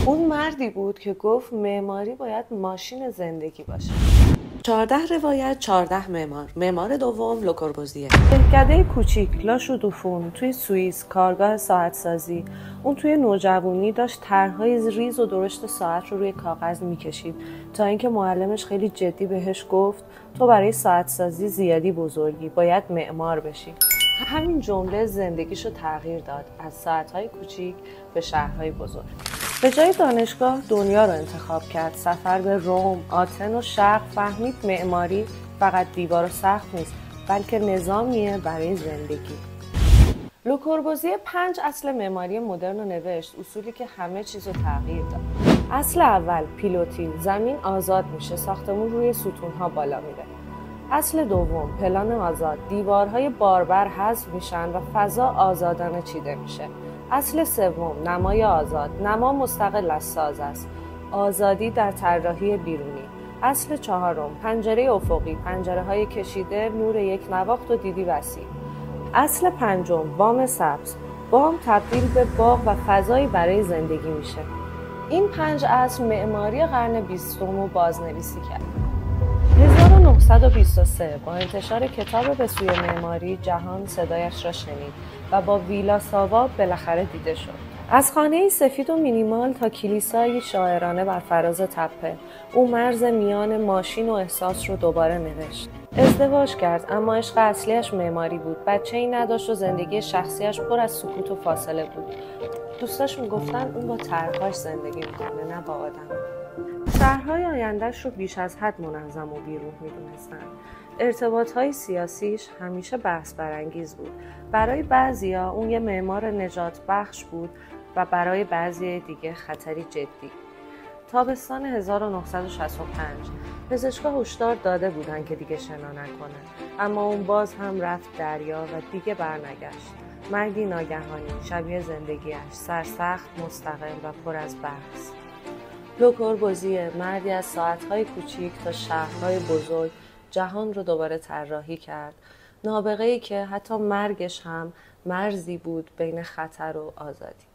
اون مردی بود که گفت معماری باید ماشین زندگی باشه. 14 روایت 14 معمار. معمار دوم لوکوربوزیه. دهکده کوچیک لا شودوفون توی سوئیس، کارگاه ساعت سازی. اون توی نوجوانی داشت طرح‌های ریز و درشت ساعت رو روی کاغذ میکشید تا اینکه معلمش خیلی جدی بهش گفت تو برای ساعت سازی زیادی بزرگی، باید معمار بشی. همین جمله زندگیشو تغییر داد، از ساعت‌های کوچیک به شهرهای بزرگ. به جای دانشگاه دنیا رو انتخاب کرد. سفر به روم، آتن و شرق فهمید معماری فقط دیوار و سقف نیست، بلکه نظامیه برای زندگی. لوکوربوزیه 5 اصل معماری مدرن رو نوشت، اصولی که همه چیز رو تغییر داد. اصل اول، پیلوتیل، زمین آزاد میشه، ساختمون روی ستونها بالا میره. اصل دوم، پلان آزاد، دیوارهای باربر حذف میشن و فضا آزادانه چیده میشه. اصل سوم، نمای آزاد، نما مستقل از ساز است، آزادی در طراحی بیرونی. اصل چهارم، پنجره افقی، پنجره‌های کشیده، نور یک نواخت و دیدی وسیع. اصل پنجم، بام سبز، بام تبدیل به باغ و فضایی برای زندگی میشه. این 5 اصل معماری قرن 20 رو بازنویسی کرد. 1923 با انتشار کتاب به سوی معماری جهان صدایش را شنید و با ویلا ساوا بالاخره دیده شد. از خانه‌ای سفید و مینیمال تا کلیسایی شاعرانه بر فراز تپه، او مرز میان ماشین و احساس رو دوباره نوشت. ازدواج کرد، اما عشق اصلیش معماری بود. بچه‌ای نداشت و زندگی شخصیش پر از سکوت و فاصله بود. دوستاش میگفتن اون با طرح‌هاش زندگی میکنه، نه با آدم. شهرهای آیندهش رو بیش از حد منظم و بیروح میدونستن. ارتباطهای سیاسیش همیشه بحث برانگیز بود. برای بعضیا اون یه معمار نجات بخش بود و برای بعضی دیگه خطری جدی. تابستان 1965 پزشکا هشدار داده بودن که دیگه شنا نکنه، اما اون باز هم رفت دریا و دیگه برنگشت. مرگی ناگهانی، شبیه زندگیش، سرسخت، مستقل و پر از بحث. لوکوربوزیه، مردی از ساعت‌های کوچیک تا شهرهای بزرگ، جهان رو دوباره طراحی کرد. نابغه‌ای که حتی مرگش هم مرزی بود بین خطر و آزادی.